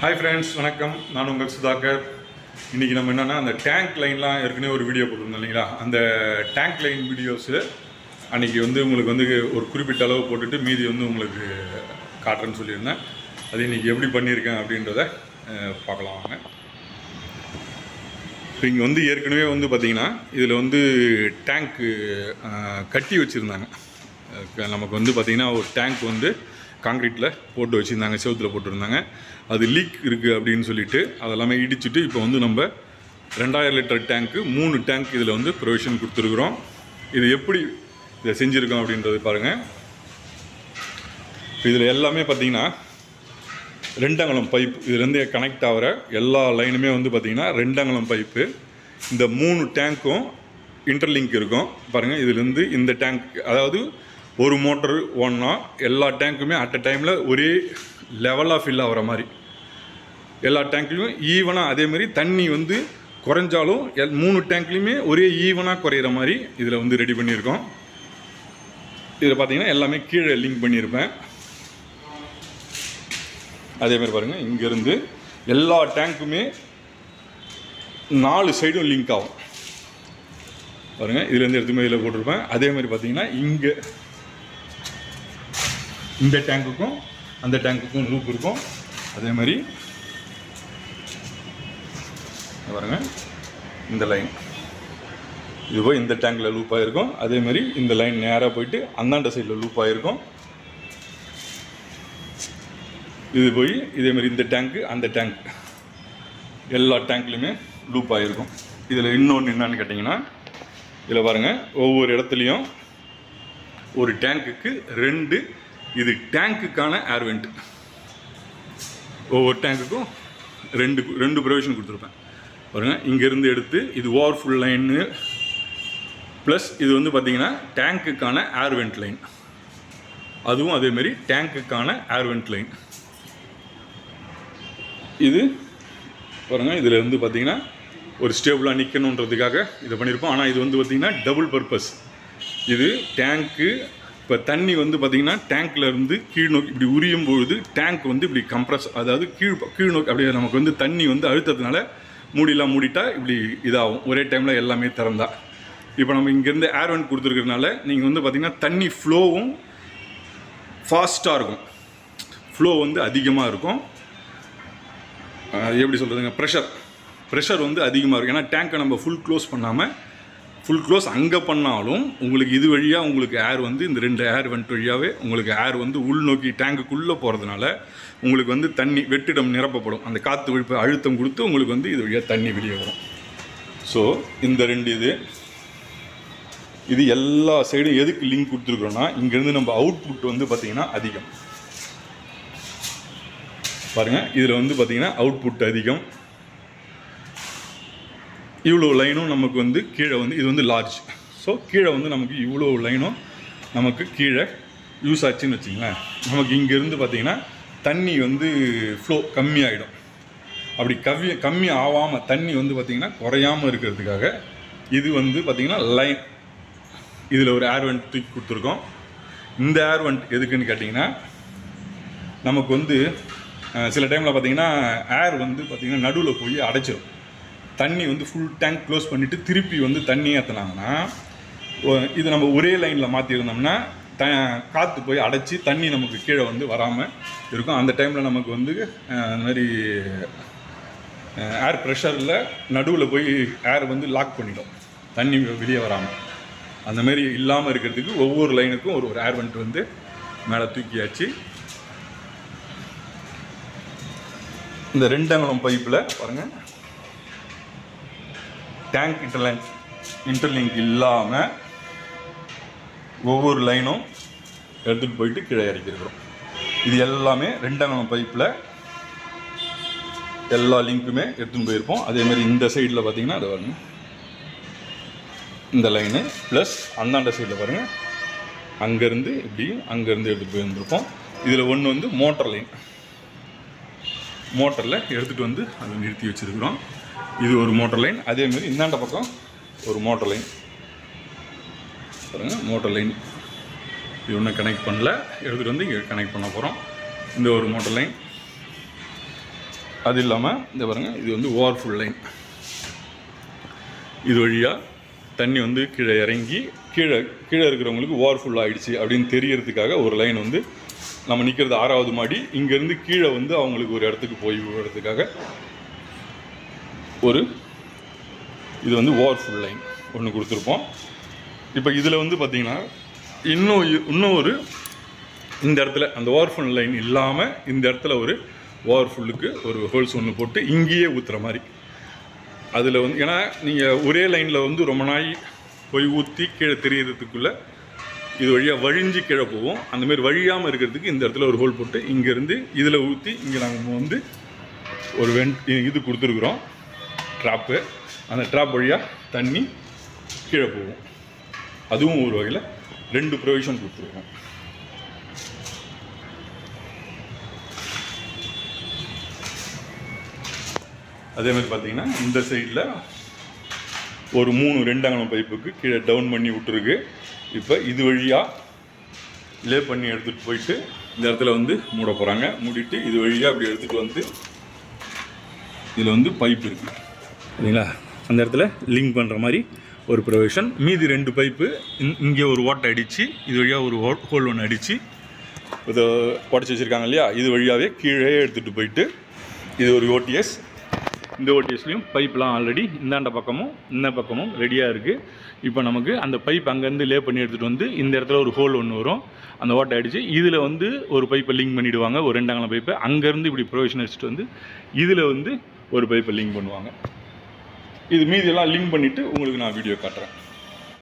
Hi friends, வணக்கம். நான் உங்கள் சுதாகர். இன்னைக்கு நம்ம என்னன்னா அந்த டேங்க் லைன்லாம் ஏற்கனவே ஒரு வீடியோ போட்டுருந்தோம் இல்லைங்களா? அந்த டேங்க் லைன் வீடியோஸ் அன்னைக்கு உங்களுக்கு ஒரு குறிப்பிட்ட அளவு போட்டுட்டு மீதி உங்களுக்கு காட்டுறேன்னு சொல்லியிருந்தேன். அது இன்னைக்கு எப்படி பண்ணியிருக்கேன் அப்படின்றத பார்க்கலாம் வாங்க. இப்போ இங்கே ஏற்கனவே பார்த்தீங்கன்னா இதில் டேங்க்கு கட்டி வச்சுருந்தாங்க. நமக்கு பார்த்தீங்கன்னா ஒரு டேங்க் காங்கிரீட்டில் போட்டு வச்சுருந்தாங்க, செவத்தில் போட்டுருந்தாங்க. அது லீக் இருக்குது அப்படின்னு சொல்லிட்டு அதெல்லாமே இடிச்சுட்டு இப்போ நம்ம 2000 லிட்டர் டேங்க்கு 3 டேங்க் இதில் ப்ரொவிஷன் கொடுத்துருக்குறோம். இது எப்படி இதை செஞ்சுருக்கோம் அப்படின்றது பாருங்கள். இதில் எல்லாமே பார்த்திங்கன்னா 2 அங்குலம் பைப், இதுலேருந்து கனெக்ட் ஆகிற எல்லா லைனுமே பார்த்திங்கன்னா 2 அங்குலம் பைப்பு. இந்த 3 டேங்க்கும் இன்டர்லிங்க் இருக்கும் பாருங்கள். இதுலேருந்து இந்த டேங்க், அதாவது ஒரு மோட்டர் ஓடனா எல்லா டேங்க்குமே அட் அ டைமில் ஒரே லெவலாக ஃபில் ஆகிற மாதிரி எல்லா டேங்க்லையும் ஈவனாக, அதேமாதிரி தண்ணி குறைஞ்சாலும் 3 டேங்க்லேயுமே ஒரே ஈவனாக குறையிற மாதிரி இதில் ரெடி பண்ணியிருக்கோம். இதில் பார்த்திங்கன்னா எல்லாமே கீழே லிங்க் பண்ணியிருப்பேன். அதேமாதிரி பாருங்கள், இங்கேருந்து எல்லா டேங்க்குமே 4 சைடும் லிங்க் ஆகும் பாருங்கள். இதுலேருந்து எடுத்து இதில் போட்டிருப்பேன். அதேமாதிரி பார்த்திங்கன்னா இங்கே இந்த டேங்க்குக்கும் அந்த டேங்க்குக்கும் லூப் இருக்கும். அதே மாதிரி பாருங்க, இந்த லைன் இது போய் இந்த டேங்கில் லூப் ஆகிருக்கும். அதேமாதிரி இந்த லைன் நேராக போயிட்டு அந்தாண்ட சைடில் லூப் ஆகிருக்கும். இது போய் இதேமாதிரி இந்த டேங்க்கு அந்த டேங்க் எல்லா டேங்க்லையுமே லூப் ஆகிருக்கும். இதில் இன்னொன்று என்னன்னு கேட்டிங்கன்னா, இதில் பாருங்கள், ஒவ்வொரு இடத்துலையும் ஒரு டேங்க்குக்கு 2 இது டேங்க்குக்கான ஏர் வெண்ட். ஒவ்வொரு டேங்க்குக்கும் 2 ப்ரொவிஷன் கொடுத்துருப்பேன் பாருங்கள். இங்கேருந்து எடுத்து இது ஓவர்ஃபுல் லைன்னு ப்ளஸ் இது பார்த்திங்கன்னா டேங்க்குக்கான ஏர் வெண்ட் லைன், அதுவும் அதேமாரி டேங்க்குக்கான ஏர் வெண்ட் லைன். இது பாருங்கள், இதில் பார்த்திங்கன்னா ஒரு ஸ்டேபிளாக நிற்கணுன்றதுக்காக இதை பண்ணியிருப்போம். ஆனால் இது பார்த்திங்கன்னா டபுள் பர்பஸ். இது டேங்க்கு இப்போ தண்ணி பார்த்திங்கன்னா டேங்க்கில் இருந்து கீழ் நோக்கி இப்படி உரியும் பொழுது டேங்க் இப்படி கம்ப்ரஸ், அதாவது கீழ் நோக்கி அப்படியே நமக்கு தண்ணி அழுத்தத்தினால மூடிலாம் மூடிட்டா இப்படி இதாகும் ஒரே டைமில் எல்லாமே திறந்தா. இப்போ நம்ம இங்கேருந்து ஏர் வெண்ட் கொடுத்துருக்கிறதுனால நீங்கள் பார்த்திங்கன்னா தண்ணி ஃப்ளோவும் ஃபாஸ்ட்டாக இருக்கும், ஃப்ளோ அதிகமாக இருக்கும். எப்படி சொல்கிறதுங்க, ப்ரெஷர் அதிகமாக இருக்கும். ஏன்னா டேங்கை நம்ம ஃபுல் க்ளோஸ் பண்ணாமல், ஃபுல் க்ளோஸ் அங்கே பண்ணாலும் உங்களுக்கு இது வழியாக ஏர் இந்த 2 ஏர் வெண்ட் வழியாகவே ஏர் உள்நோக்கி டேங்குக்குள்ளே போகிறதுனால உங்களுக்கு தண்ணி வெற்றிடம் நிரப்பப்படும். அந்த காற்று விழிப்பு அழுத்தம் கொடுத்து இது வழியாக தண்ணி வெளியே வரும். ஸோ இந்த 2 இது எல்லா சைடும் எதுக்கு லிங்க் கொடுத்துருக்குறோன்னா, இங்கேருந்து நம்ம அவுட்புட் பார்த்திங்கன்னா அதிகம் பாருங்கள். இதில் பார்த்திங்கன்னா அவுட்புட் அதிகம். இவ்வளோ லைனும் நமக்கு கீழே இது லார்ஜ். ஸோ கீழே நமக்கு இவ்வளோ லைனும் நமக்கு கீழே யூஸ் ஆச்சுன்னு வச்சிங்களேன். நமக்கு இங்கேருந்து பார்த்திங்கன்னா தண்ணி ஃப்ளோ கம்மியாகிடும். அப்படி கம்மி ஆகாமல் தண்ணி பார்த்திங்கன்னா குறையாமல் இருக்கிறதுக்காக இது பார்த்திங்கன்னா லைன், இதில் ஒரு ஏர் வெண்ட் தூக்கி கொடுத்துருக்கோம். இந்த ஏர் வெண்ட் எதுக்குன்னு கேட்டிங்கன்னா, நமக்கு சில டைமில் பார்த்திங்கன்னா ஏர் பார்த்திங்கன்னா நடுவில் போய் அடைச்சிடும். தண்ணி ஃபுல் டேங்க் க்ளோஸ் பண்ணிவிட்டு திருப்பி தண்ணி ஏற்றினாங்கன்னா, இது நம்ம ஒரே லைனில் மாற்றிருந்தோம்னா காற்று போய் அடைச்சி தண்ணி நமக்கு கீழே வராமல் இருக்கும். அந்த டைமில் நமக்கு அந்த மாதிரி ஏர் ப்ரெஷரில் நடுவில் போய் ஏர் லாக் பண்ணிடும், தண்ணி வெளியே வராமல். அந்த மாதிரி இல்லாமல் இருக்கிறதுக்கு ஒவ்வொரு லைனுக்கும் ஒரு ஏர் வெண்ட் மேலே தூக்கியாச்சு. இந்த 2 அங்குலம் பைப்பில் பாருங்கள், டேங்க் இன்டர்லிங்க் இல்லாமல் ஒவ்வொரு லைனும் எடுத்துகிட்டு போயிட்டு கீழே இறக்கிருக்கிறோம். இது எல்லாமே 2 அங்குலம் பைப்பில் எல்லா லிங்க்குமே எடுத்துகிட்டு போயிருப்போம். அதேமாதிரி இந்த சைடில் பார்த்திங்கன்னா அது பாருங்கள், இந்த லைனு ப்ளஸ் அந்தாண்ட சைடில் பாருங்கள், அங்கேருந்து அங்கேருந்து எடுத்துகிட்டு போயிருந்துருப்போம். இதில் ஒன்று மோட்டர் லைன், மோட்டரில் எடுத்துகிட்டு அதை நிறுத்தி வச்சுருக்குறோம். இது ஒரு மோட்டர் லைன். அதேமாதிரி இந்தாண்ட பக்கம் ஒரு மோட்டர் லைன் பாருங்கள். மோட்டர் லைன் இது ஒன்றும் கனெக்ட் பண்ணல, எடுத்துகிட்டு இங்கே கனெக்ட் பண்ண போகிறோம். இந்த ஒரு மோட்டர் லைன் அது இல்லாமல் இந்த பாருங்கள், இது வந்து ஓவர்ஃபுல் லைன். இது வழியாக தண்ணி வந்து கீழே இறங்கி கீழே இருக்கிறவங்களுக்கு ஓவர்ஃபுல் ஆகிடுச்சு அப்படின்னு தெரியறதுக்காக ஒரு லைன் வந்து நம்ம நிற்கிறது 6வது மாடி, இங்கேருந்து கீழே வந்து அவங்களுக்கு ஒரு இடத்துக்கு போய் விடுறதுக்காக இது வந்து ஓவர்ஃபுல் லைன் ஒன்று கொடுத்துருப்போம். இப்போ இதில் வந்து பார்த்திங்கன்னா இன்னும் இந்த இடத்துல அந்த ஓவர்ஃபுல் லைன் இல்லாமல் இந்த இடத்துல ஒரு ஓவர்ஃபுல்லுக்கு ஒரு ஹோல்ஸ் ஒன்று போட்டு இங்கேயே ஊற்றுற மாதிரி. அதில் வந்து ஏன்னா நீங்கள் ஒரே லைனில் வந்து ரொம்ப நாள் போய் ஊற்றி கீழே தெரியறதுக்குள்ளே இது வழியாக வழிஞ்சு கீழே போவோம். அந்தமாரி வழியாமல் இருக்கிறதுக்கு இந்த இடத்துல ஒரு ஹோல் போட்டு இங்கேருந்து இதில் ஊற்றி இங்கே நாங்கள் வந்து ஒரு இது கொடுத்துருக்குறோம், ட்ராப்பு. அந்த ட்ராப் வழியாக தண்ணி கீழே போகும். அதுவும் ஒரு வகையில் 2 ப்ரொவிஷன் கொடுத்துருக்கோம். அதேமாதிரி பார்த்தீங்கன்னா இந்த சைடில் ஒரு 3 2 அங்குலம் பைப்புக்கு கீழே டவுன் பண்ணி விட்டுருக்கு. இப்போ இது வழியாக லே பண்ணி எடுத்துகிட்டு போயிட்டு இந்த இடத்துல வந்து மூட போகிறாங்க. மூடிட்டு இது வழியாக அப்படி எடுத்துகிட்டு வந்து இதில் வந்து பைப் இருக்குது இல்லைங்களா, அந்த இடத்துல லிங்க் பண்ணுற மாதிரி ஒரு ப்ரொவிஷன். மீதி 2 பைப்பு இங்கே ஒரு ஓட்டை அடித்து இது வழியாக ஒரு ஹோல் ஒன்று அடித்து இதை உடச்சி வச்சுருக்காங்க இல்லையா, இது வழியாகவே கீழே எடுத்துகிட்டு போயிட்டு இது ஒரு ஓடிஎஸ். இந்த ஓடிஎஸ்லையும் பைப்லாம் ஆல்ரெடி இந்தாண்ட பக்கமும் இந்த பக்கமும் ரெடியாக இருக்குது. இப்போ நமக்கு அந்த பைப் அங்கேருந்து லே பண்ணி எடுத்துகிட்டு வந்து இந்த இடத்துல ஒரு ஹோல் ஒன்று வரும், அந்த ஓட்டை அடித்து இதில் வந்து ஒரு பைப்பை லிங்க் பண்ணிவிடுவாங்க, ஒரு 2 அங்குலம் பைப்பை. அங்கேருந்து இப்படி ப்ரொவிஷன் அடிச்சுட்டு வந்து இதில் வந்து ஒரு பைப்பை லிங்க் பண்ணுவாங்க. இது மீதியெல்லாம் லிங்க் பண்ணிவிட்டு உங்களுக்கு நான் வீடியோ காட்டுறேன்.